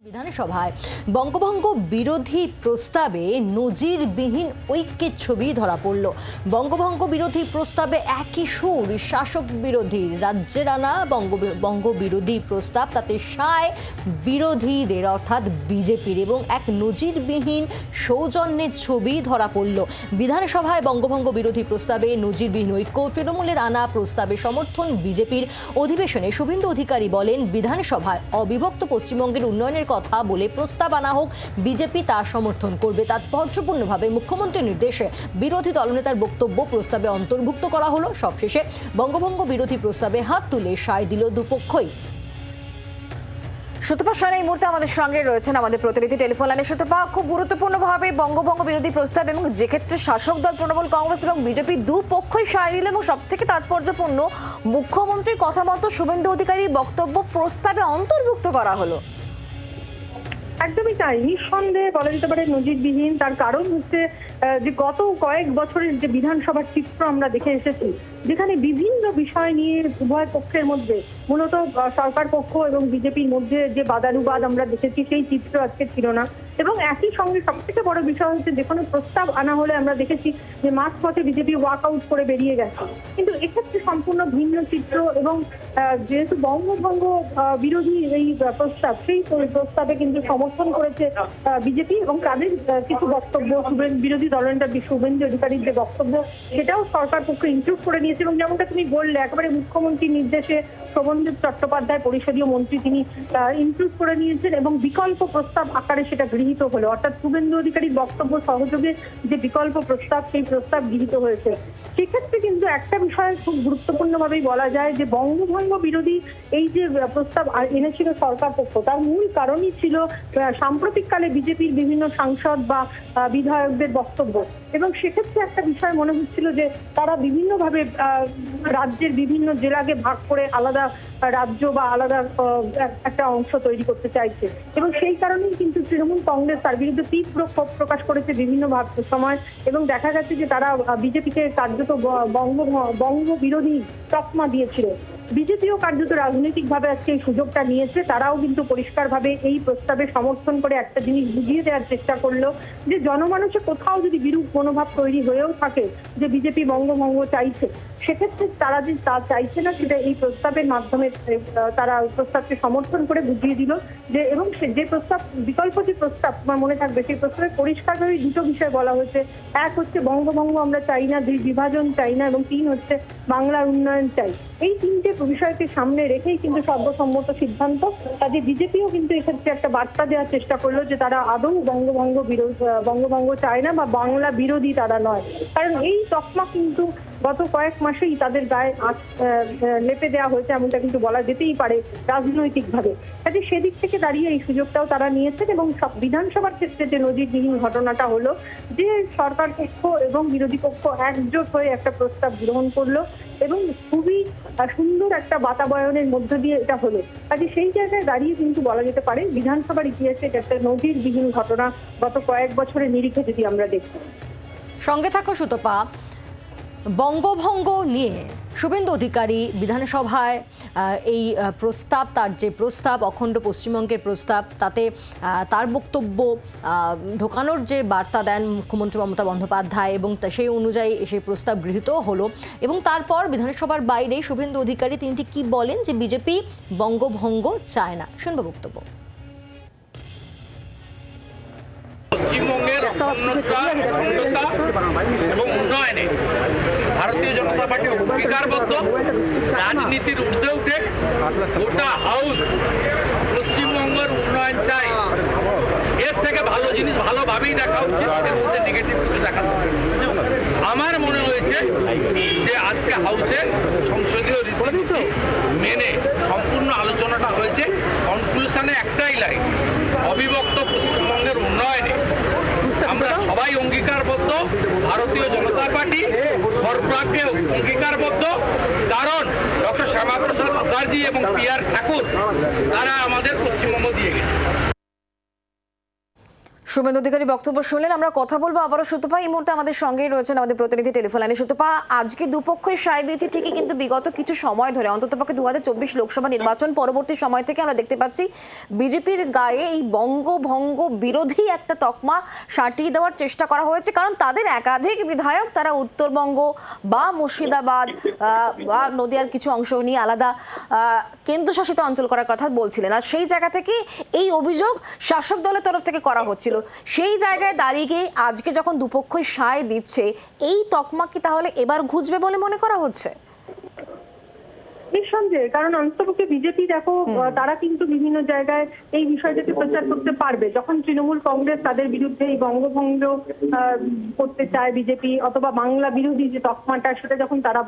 বিধানসভায় বঙ্গভঙ্গ বিরোধী প্রস্তাবে নজিরবিহীন ঐক্যের ছবি ধরা পড়ল। বঙ্গভঙ্গ বিরোধী প্রস্তাবে একই সুর শাসক বিরোধীর, রাজ্যের আনা বঙ্গ বিরোধী প্রস্তাব, তাতে সায় বিরোধীদের অর্থাৎ বিজেপির, এবং এক নজিরবিহীন সৌজন্যের ছবি ধরা পড়ল। বিধানসভায় বঙ্গভঙ্গ বিরোধী প্রস্তাবে নজিরবিহীন ঐক্য, তৃণমূলের আনা প্রস্তাবে সমর্থন বিজেপির। অধিবেশনে শুভেন্দু অধিকারী বলেন, বিধানসভায় অবিভক্ত পশ্চিমবঙ্গের উন্নয়নের কথা বলে প্রস্তাব আনা হোক, বিজেপি তা সমর্থন করবে। তাৎপর্যপূর্ণভাবে মুখ্যমন্ত্রীর নির্দেশে বিরোধী দলনেতার বক্তব্য প্রস্তাবে অন্তর্ভুক্ত করা হলো। সবশেষে বঙ্গভঙ্গ বিরোধী প্রস্তাবে হাত তুলে সায় দিল দুপক্ষই। সুতপা সেন এই মুহূর্তে আমাদের সঙ্গে রয়েছেন, আমাদের প্রতিনিধি টেলিফোন লাইনে। সুতপা, খুব গুরুত্বপূর্ণভাবে বঙ্গভঙ্গ বিরোধী প্রস্তাব এবং যে ক্ষেত্রে শাসক দল তৃণমূল কংগ্রেস এবং বিজেপি দুপক্ষই সায় দিল, এবং সব থেকে তাৎপর্যপূর্ণ মুখ্যমন্ত্রীর কথা মতো শুভেন্দু অধিকারীর বক্তব্য প্রস্তাবে অন্তর্ভুক্ত করা হলো। একদমই তাই, নিঃসন্দেহে বলা যেতে পারে নজিরবিহীন। তার কারণ হচ্ছে যে গত কয়েক বছরের যে বিধানসভার চিত্র আমরা দেখে এসেছি, যেখানে বিভিন্ন বিষয় নিয়ে উভয় পক্ষের মধ্যে, মূলত সরকার পক্ষ এবং বিজেপির মধ্যে যে বাদানুবাদ আমরা দেখেছি, সেই চিত্র আজকে ছিল না। এবং একই সঙ্গে সব থেকে বড় বিষয় হচ্ছে, যে কোনো প্রস্তাব আনা হলে আমরা দেখেছি যে মাঝপথে বিজেপি ওয়াক আউট করে বেরিয়ে গেছে, কিন্তু এক্ষেত্রে সম্পূর্ণ ভিন্ন চিত্র। এবং যেহেতু বঙ্গভঙ্গ বিরোধী এই প্রস্তাব, সেই প্রস্তাবে কিন্তু সমর্থন করেছে বিজেপি, এবং তাদের কিছু বক্তব্য, বিরোধী দলনেতা শুভেন্দু অধিকারীর যে বক্তব্য, সেটাও সরকার পক্ষ ইনক্লুড করে নিয়েছে। এবং যেমনটা তুমি বললে, একেবারে মুখ্যমন্ত্রীর নির্দেশে শোভনদেব চট্টোপাধ্যায় পরিষদীয় মন্ত্রী, তিনি ইনক্লুড করে নিয়েছেন এবং বিকল্প প্রস্তাব আকারে সেটা গৃহীত হলো। অর্থাৎ শুভেন্দু অধিকারীর বক্তব্য সহযোগে যে বিকল্প প্রস্তাব, সেই প্রস্তাব গৃহীত হয়েছে। সেক্ষেত্রে কিন্তু একটা বিষয় খুব গুরুত্বপূর্ণভাবেই বলা যায়, যে বঙ্গভঙ্গ বিরোধী এই যে প্রস্তাব এনেছিল সরকার পক্ষ, তার মূল কারণই ছিল সাম্প্রতিককালে বিজেপির বিভিন্ন সাংসদ বা বিধায়কদের বক্তব্য। এবং সেক্ষেত্রে একটা বিষয় মনে হচ্ছিল যে তারা বিভিন্নভাবে রাজ্যের বিভিন্ন জেলাকে ভাগ করে আলাদা রাজ্য বা আলাদা একটা অংশ তৈরি করতে চাইছে। এবং সেই কারণেই কিন্তু তৃণমূল কংগ্রেস তার বিরুদ্ধে তীব্র ক্ষোভ প্রকাশ করেছে বিভিন্ন সময়। এবং দেখা গেছে যে তারা বিজেপিকে কার্যত বঙ্গ বিরোধী তকমা দিয়েছিল। বিজেপিও কার্যত রাজনৈতিকভাবে আজকে এই সুযোগটা নিয়েছে। তারাও কিন্তু পরিষ্কারভাবে এই প্রস্তাবে সমর্থন করে একটা জিনিস বুঝিয়ে দেওয়ার চেষ্টা করলো, যে জনমানুষে কোথাও যদি বিরূপ মনোভাব তৈরি হয়েও থাকে যে বিজেপি বঙ্গভঙ্গ চাইছে, সেক্ষেত্রে তারা যে তা চাইছে না, সেটা এই প্রস্তাবের মাধ্যমে তারা প্রস্তাবকে সমর্থন করে বুঝিয়ে দিল। যে এবং যে প্রস্তাব, বিকল্প যে প্রস্তাব তোমার মনে থাকবে, সেই প্রস্তাবে পরিষ্কারভাবে দুটো বিষয় বলা হয়েছে। এক হচ্ছে বঙ্গভঙ্গ আমরা চাই না, দুই বিভাজন চাই না, এবং তিন হচ্ছে বাংলার উন্নয়ন চাই। এই তিনটে বিষয়কে সামনে রেখেই কিন্তু সর্বসম্মত সিদ্ধান্ত। কাজে বিজেপিও কিন্তু এক্ষেত্রে একটা বার্তা দেওয়ার চেষ্টা করলো যে তারা আদৌ বঙ্গভঙ্গ চায় না বা বাংলা বিরোধী তারা নয়। কারণ এই তকমা কিন্তু গত কয়েক মাসেই তাদের গায়ে লেপে দেওয়া হয়েছে, এমনটা কিন্তু বলা যেতেই পারে রাজনৈতিকভাবে। কাজে সেদিক থেকে দাঁড়িয়ে এই সুযোগটাও তারা নিয়েছেন। এবং সব বিধানসভার ক্ষেত্রে যে নজিরবিহীন ঘটনাটা হলো, যে সরকার পক্ষ এবং বিরোধী পক্ষ একজোট হয়ে একটা প্রস্তাব গ্রহণ করলো, এবং খুবই সুন্দর একটা বাতাবরণের মধ্য দিয়ে এটা হলো। কাজে সেই জায়গায় দাঁড়িয়ে কিন্তু বলা যেতে পারে বিধানসভার ইতিহাসে এটা একটা নজিরবিহীন ঘটনা গত কয়েক বছরের নিরিখে যদি আমরা দেখি। সঙ্গে থাকো সুতপা। বঙ্গভঙ্গ নিয়ে শুভেন্দু অধিকারী বিধানসভায় এই প্রস্তাব, তার যে প্রস্তাব, অখণ্ড পশ্চিমবঙ্গের প্রস্তাব, তাতে তার বক্তব্য ঢোকানোর যে বার্তা দেন মুখ্যমন্ত্রী মমতা বন্দ্যোপাধ্যায়, এবং সেই অনুযায়ী সেই প্রস্তাব গৃহীত হলো। এবং তারপর বিধানসভার বাইরে শুভেন্দু অধিকারী তিনি ঠিক কী বলেন, যে বিজেপি বঙ্গভঙ্গ চায় না। শুনবো বক্তব্য। পশ্চিমবঙ্গের অখণ্ডতা এবং উন্নয়নে ভারতীয় জনতা পার্টি অঙ্গীকারবদ্ধ। রাজনীতির ঊর্ধ্বে উঠে গোটা হাউস পশ্চিমবঙ্গের উন্নয়ন চাই। এর থেকে ভালো জিনিস ভালোভাবেই দেখা উচিত, এর মধ্যে নেগেটিভ কিছু দেখা উচিত। আমার মনে হয়েছে যে আজকে হাউসে সংসদীয় রীতিনীতি মেনে সম্পূর্ণ আলোচনাটা হয়েছে। কনক্লুশনে একটাই লাইন, অবিভক্ত পশ্চিমবঙ্গের উন্নয়নে আমরা সবাই অঙ্গীকারবদ্ধ। ভারতীয় জনতা পার্টি সর্বাগ্রে অঙ্গীকারবদ্ধ, কারণ ডক্টর শ্যামাপ্রসাদ মুখার্জি এবং PR ঠাকুর তারা আমাদের পশ্চিমবঙ্গ দিয়ে গেছে। শুভেন্দু অধিকারী বক্তব্য শুনলেন। আমরা কথা বলবো আবারও সুতপা, এই মুহূর্তে আমাদের সঙ্গেই রয়েছেন আমাদের প্রতিনিধি টেলিফোন লাইনে। সুতপা, আজকে দুপক্ষই সায় দিয়েছে ঠিকই, কিন্তু বিগত কিছু সময় ধরে অন্ততপক্ষে 2024 লোকসভা নির্বাচন পরবর্তী সময় থেকে আমরা দেখতে পাচ্ছি বিজেপির গায়ে এই বঙ্গভঙ্গ বিরোধী একটা তকমা সাটিয়ে দেওয়ার চেষ্টা করা হয়েছে, কারণ তাদের একাধিক বিধায়ক তারা উত্তরবঙ্গ বা মুর্শিদাবাদ বা নদিয়ার কিছু অংশ নিয়ে আলাদা কেন্দ্রশাসিত অঞ্চল করার কথা বলছিলেন, আর সেই জায়গা থেকে এই অভিযোগ শাসক দলের তরফ থেকে করা হচ্ছিল। সেই জায়গায় দাঁড়িয়ে আজকে যখন দুপক্ষই সায় দিচ্ছে, এই তকমা কি তাহলে এবার ঘুচবে বলে মনে করা হচ্ছে? নিঃসন্দেহে, কারণ অন্ততপক্ষে বিজেপি দেখো তারা কিন্তু বিভিন্ন জায়গায় এই বিষয়টাকে প্রচার করতে পারবে। যখন তৃণমূল কংগ্রেস তাদের বিরুদ্ধে এই বঙ্গভঙ্গ করতে চায় বিজেপি, অথবা বাংলা বিরোধী যে তকমাটা সেটা যখন তারা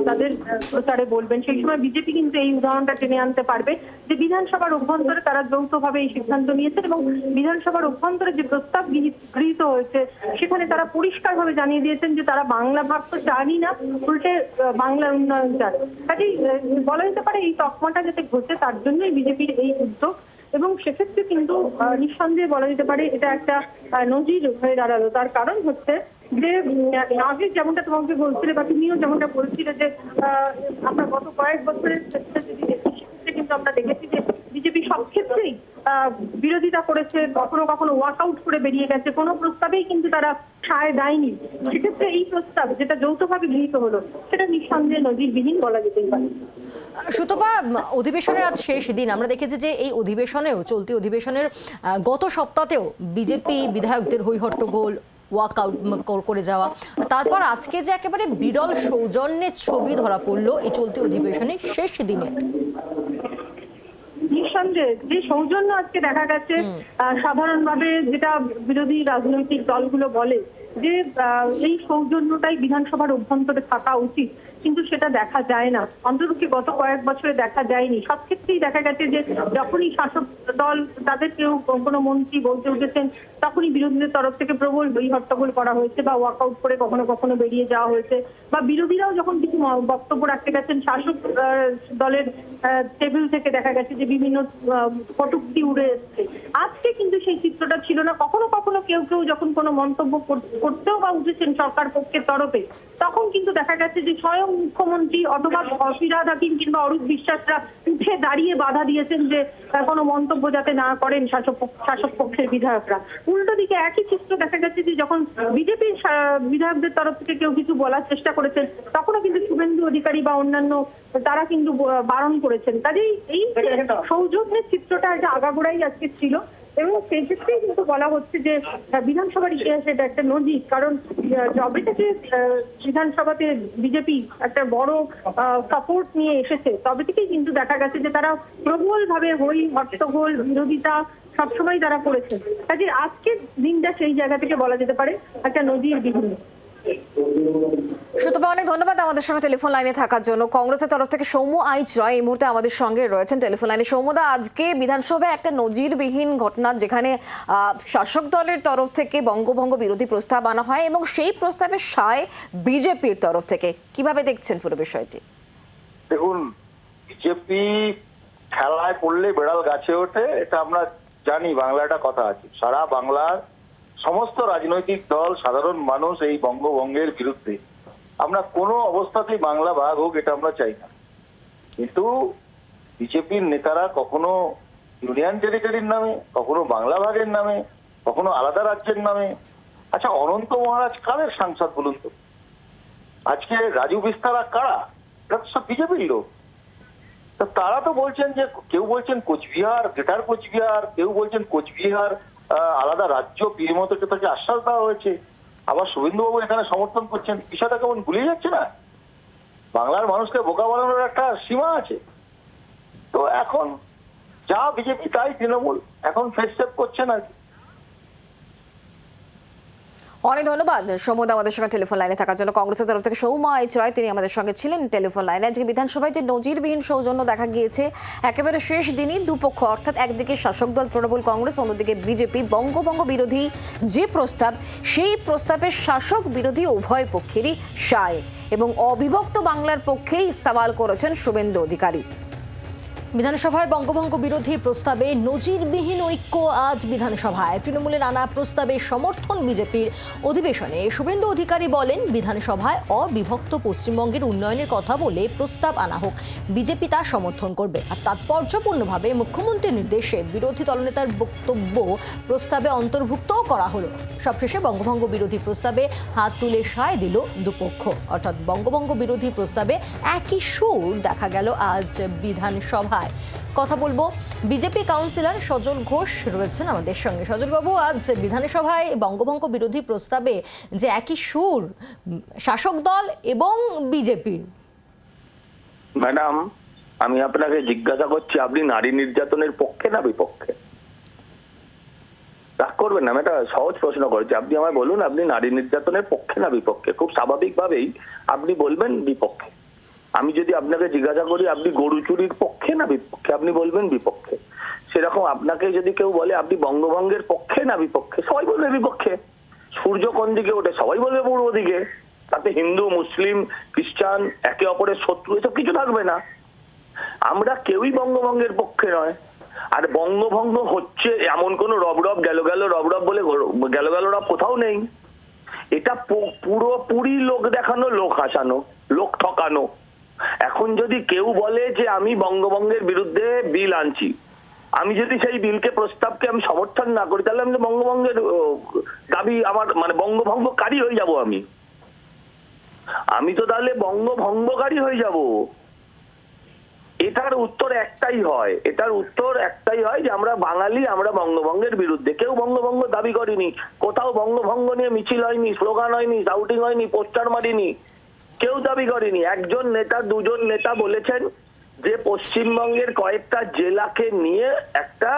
তাদের প্রচারে বলবেন, সেই সময় বিজেপি কিন্তু এই উদাহরণটা টেনে আনতে পারবে যে বিধানসভার অভ্যন্তরে তারা যৌথভাবে এই সিদ্ধান্ত নিয়েছেন এবং বিধানসভার অভ্যন্তরে যে প্রস্তাব গৃহীত হয়েছে সেখানে তারা পরিষ্কারভাবে জানিয়ে দিয়েছেন যে তারা বাংলা ভাগ তো চানই না, উল্টে বাংলার উন্নয়ন চান। কাজেই বলা যেতে পারে এই তকমাটা যাতে ঘটে তার জন্যই বিজেপির এই উদ্যোগ, এবং সেক্ষেত্রে কিন্তু নিঃসন্দেহে বলা যেতে পারে এটা একটা নজির হয়ে দাঁড়ালো। তার কারণ হচ্ছে যে আগে যেমনটা তোমাকে বলছিলে বা তুমিও যেমনটা বলছিলে যে আমরা গত কয়েক বছরের ক্ষেত্রে যদি দেখি, সেক্ষেত্রে কিন্তু আমরা দেখেছি যে বিজেপি সব ক্ষেত্রেই বিরোধিতা করেছে, কখনো কখনো ওয়াকআউট করে বেরিয়ে গেছে, কোনো প্রস্তাবেই কিন্তু তারা সায় দেয়নি। সেক্ষেত্রে এই প্রস্তাব যেটা যৌথভাবে গৃহীত হলো সেটা নিঃসন্দেহে নজিরবিহীন বলা যেতেই পারে। সুতপা, অধিবেশনের আজ শেষ দিন, আমরা দেখেছি যে এই অধিবেশনেও, চলতি অধিবেশনের গত সপ্তাহেও বিজেপি বিধায়কদের হইহট্টগোল, ওয়াকআউট করে যাওয়া, তারপর আজকে যে একেবারে বিরল সৌজন্যের ছবি ধরা পড়লো এই চলতি অধিবেশনের শেষ দিনে। নিঃসন্দেহে যে সৌজন্য আজকে দেখা গেছে, সাধারণভাবে যেটা বিরোধী রাজনৈতিক দলগুলো বলে যে এই সৌজন্যটাই বিধানসভার অভ্যন্তরে থাকা উচিত, কিন্তু সেটা দেখা যায় না। অন্ততপক্ষে গত কয়েক বছরে দেখা যায়নি। সব ক্ষেত্রেই দেখা গেছে যে যখনই শাসক দল তাদের কেউ কোনো মন্ত্রী বলতে উঠেছেন, তখনই বিরোধীদের তরফ থেকে প্রবল হট্টগোল করা হয়েছে বা ওয়াকআউট করে কখনো কখনো বেরিয়ে যাওয়া হয়েছে, বা বিরোধীরাও যখন কিছু বক্তব্য রাখতে গেছেন শাসক দলের টেবিল থেকে দেখা গেছে যে বিভিন্ন কটূক্তি উড়ে এসছে। আজকে কিন্তু সেই চিত্রটা ছিল না। কখনো কখনো কেউ কেউ যখন কোনো মন্তব্য করতেও বা উঠেছেন সরকার পক্ষের তরফে, তখন কিন্তু দেখা গেছে যে স্বয়ং মুখ্যমন্ত্রী অথবা ফিরহাদ হাকিম কিংবা অরূপ বিশ্বাসরা উঠে দাঁড়িয়ে বাধা দিয়েছেন যে কোনো মন্তব্য যাতে না করেন শাসক পক্ষের বিধায়করা। উল্টো দিকে একই চিত্র দেখা গেছে যে যখন বিজেপির বিধায়কদের তরফ থেকে কেউ কিছু বলার চেষ্টা করেছেন, তখনও কিন্তু শুভেন্দু অধিকারী বা অন্যান্য তারা কিন্তু বারণ করেছেন। কাজেই এই সৌজন্যের চিত্রটা একটা আগাগোড়াই আজকে ছিল, এবং সেই ক্ষেত্রেই কিন্তু বলা হচ্ছে যে বিধানসভার ইতিহাসে এটা একটা নজির। কারণ যবে থেকে বিধানসভাতে বিজেপি একটা বড় সাপোর্ট নিয়ে এসেছে, তবে থেকেই কিন্তু দেখা গেছে যে তারা প্রবলভাবে হট্টগোল বিরোধিতা সবসময় তারা করেছে। কাজে আজকের দিনটা সেই জায়গা থেকে বলা যেতে পারে একটা নজিরবিহীন। সুতপা, অনেক ধন্যবাদ আমাদের সঙ্গে টেলিফোন লাইনে থাকার জন্য। কংগ্রেসের তরফ থেকে সৌম্য আইচ রয় এই মুহূর্তে আমাদের সঙ্গে রয়েছেন টেলিফোন লাইনে। সৌম্যদা, আজকে বিধানসভায় একটা নজিরবিহীন ঘটনা, যেখানে শাসক দলের তরফ থেকে বঙ্গভঙ্গ বিরোধী প্রস্তাব আনা হয় এবং সেই প্রস্তাবের সায় বিজেপির তরফ থেকে। কিভাবে দেখছেন পুরো বিষয়টি? দেখুন, বিজেপি খেলায় পড়লে বেড়াল গাছে ওঠে, এটা আমরা জানি, বাংলা একটা কথা আছে। সারা বাংলার সমস্ত রাজনৈতিক দল, সাধারণ মানুষ এই বঙ্গভঙ্গের বিরুদ্ধে। আমরা কোনো অবস্থাতেই বাংলা ভাগ হোক এটা আমরা চাই না, কিন্তু বিজেপির নেতারা কখনো ইউনিয়ন টেরিটরির নামে, কখনো বাংলা ভাগের নামে, কখনো আলাদা রাজ্যের নামে। আচ্ছা, অনন্ত মহারাজ কাদের সাংসদ বলুন তো? আজকে রাজু বিস্তারা কারা? এটা তো সব বিজেপির লোক। তারা তো বলছেন যে, কেউ বলছেন কোচবিহার, গ্রেটার কোচবিহার, কেউ বলছেন কোচবিহার আলাদা রাজ্য, পিএমও থেকে তাকে আশ্বাস দেওয়া হয়েছে। আবার শুভেন্দুবাবু এখানে সমর্থন করছেন। বিষয়টা কেমন ভুলে যাচ্ছে না? বাংলার মানুষকে বোকা বানানোর একটা সীমা আছে। তো এখন যা বিজেপি তাই তৃণমূল এখন ফেস সেভ করছেন আর কি। অনেক ধন্যবাদ সৌম্যদা আমাদের সঙ্গে টেলিফোন লাইনে থাকার জন্য। কংগ্রেসের তরফ থেকে সৌম্য আইচ রয় তিনি আমাদের সঙ্গে ছিলেন টেলিফোন লাইনে। আজকে বিধানসভায় যে নজিরবিহীন সৌজন্য দেখা গিয়েছে, একেবারে শেষ দিনই দুপক্ষ, অর্থাৎ একদিকে শাসক দল তৃণমূল কংগ্রেস, অন্যদিকে বিজেপি, বঙ্গভঙ্গ বিরোধী যে প্রস্তাব, সেই প্রস্তাবের শাসক বিরোধী উভয় পক্ষেরই সায় এবং অবিভক্ত বাংলার পক্ষেই সওয়াল করেছেন শুভেন্দু অধিকারী। বিধানসভায় বঙ্গভঙ্গ বিরোধী প্রস্তাবে নজিরবিহীন ঐক্য আজ বিধানসভায়। তৃণমূলের আনা প্রস্তাবে সমর্থন বিজেপির। অধিবেশনে শুভেন্দু অধিকারী বলেন, বিধানসভায় অবিভক্ত পশ্চিমবঙ্গের উন্নয়নের কথা বলে প্রস্তাব আনা হোক, বিজেপি তা সমর্থন করবে। আর তাৎপর্যপূর্ণভাবে মুখ্যমন্ত্রীর নির্দেশে বিরোধী দলনেতার বক্তব্য প্রস্তাবে অন্তর্ভুক্তও করা হলো। সবশেষে বঙ্গভঙ্গ বিরোধী প্রস্তাবে হাত তুলে সায় দিল দুপক্ষ। অর্থাৎ বঙ্গভঙ্গ বিরোধী প্রস্তাবে একই সুর দেখা গেল আজ বিধানসভায়। কথা বলবো, বিজেপি কাউন্সিলর সজল ঘোষ রয়েছেন আমাদের সঙ্গে। সজলবাবু, আজ বিধানসভায় বঙ্গভঙ্গ বিরোধী প্রস্তাবে যে একই সুর শাসক দল এবং বিজেপির। ম্যাডাম, আমি আপনাকে জিজ্ঞাসা করছি, আপনি নারী নির্যাতনের পক্ষে না বিপক্ষে? রাগ করবেন না, আমি একটা সহজ প্রশ্ন করেছি। আপনি আমায় বলুন, আপনি নারী নির্যাতনের পক্ষে না বিপক্ষে? খুব স্বাভাবিকভাবেই আপনি বলবেন বিপক্ষে। আমি যদি আপনাকে জিজ্ঞাসা করি আপনি গরু চুরির পক্ষে না বিপক্ষে, আপনি বলবেন বিপক্ষে। সেরকম আপনাকে যদি কেউ বলে আপনি বঙ্গভঙ্গের পক্ষে না বিপক্ষে, সবাই বলবে বিপক্ষে। সূর্য কোন দিকে ওঠে? সবাই বলবে পূর্ব দিকে। তাতে হিন্দু, মুসলিম, খ্রিস্টান, একে অপরের শত্রু এসব কিছু থাকবে না। আমরা কেউই বঙ্গভঙ্গের পক্ষে নয়। আর বঙ্গভঙ্গ হচ্ছে এমন কোন রব গেল রব বলে গেল রব কোথাও নেই। এটা পুরোপুরি লোক দেখানো, লোক হাসানো, লোক ঠকানো। এখন যদি কেউ বলে যে আমি বঙ্গভঙ্গের বিরুদ্ধে বিল আনছি, আমি যদি সেই বিলকে প্রস্তাবকে আমি সমর্থন না করি, তাহলে আমি তো বঙ্গভঙ্গের দাবি আমার মানে বঙ্গভঙ্গকারী হয়ে যাব। আমি তো তাহলে বঙ্গভঙ্গকারী হয়ে যাব। এটার উত্তর একটাই হয় যে আমরা বাঙালি, আমরা বঙ্গভঙ্গের বিরুদ্ধে। কেউ বঙ্গভঙ্গ দাবি করেনি, কোথাও বঙ্গভঙ্গ নিয়ে মিছিল হয়নি, স্লোগান হয়নি, শাউটিং হয়নি, পোস্টার মারিনি, কেউ দাবি করেনি। একজন নেতা, দুজন নেতা বলেছেন যে পশ্চিমবঙ্গের কয়েকটা জেলাকে নিয়ে একটা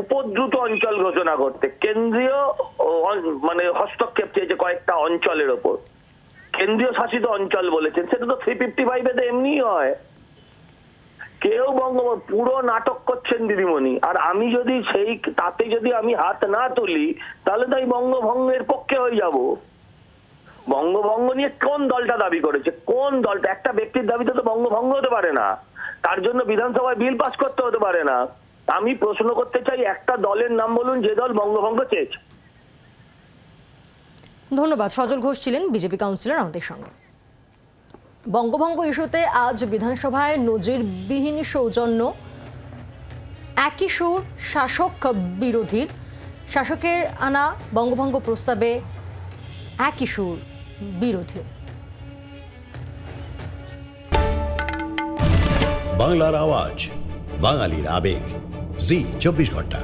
উপদ্রুত অঞ্চল ঘোষণা করতে, কেন্দ্রীয় মানে হস্তক্ষেপ চেয়েছে কয়েকটা অঞ্চলের ওপর, কেন্দ্রীয় শাসিত অঞ্চল বলেছেন। সেটা তো 355 এমনি হয়। কেউ বঙ্গভঙ্গ পুরো নাটক করছেন দিদিমণি। আর আমি যদি তাতে যদি আমি হাত না তুলি, তাহলে তো আমি বঙ্গভঙ্গের পক্ষে হয়ে যাব। বঙ্গভঙ্গ নিয়ে কোন দলটা দাবি করেছে? কোন দলটা? একটা ব্যক্তির দাবিতে তো বঙ্গভঙ্গ হতে পারে না, তার জন্য বিধানসভায় বিল পাস করতে হতে পারে না। আমি প্রশ্ন করতে চাই, একটা দলের নাম বলুন যে দল বঙ্গভঙ্গ চেয়েছে। ধন্যবাদ। সজল ঘোষ ছিলেন বিজেপি কাউন্সিলর আমাদের সঙ্গে। বঙ্গভঙ্গ ইস্যুতে আজ বিধানসভায় নজিরবিহীন সৌজন্য, একই সুর শাসক বিরোধীর। শাসকের আনা বঙ্গভঙ্গ প্রস্তাবে একই সুর বিরোধী। বাংলার আওয়াজ, বাঙালির আবেগ, জি 24 ঘন্টা।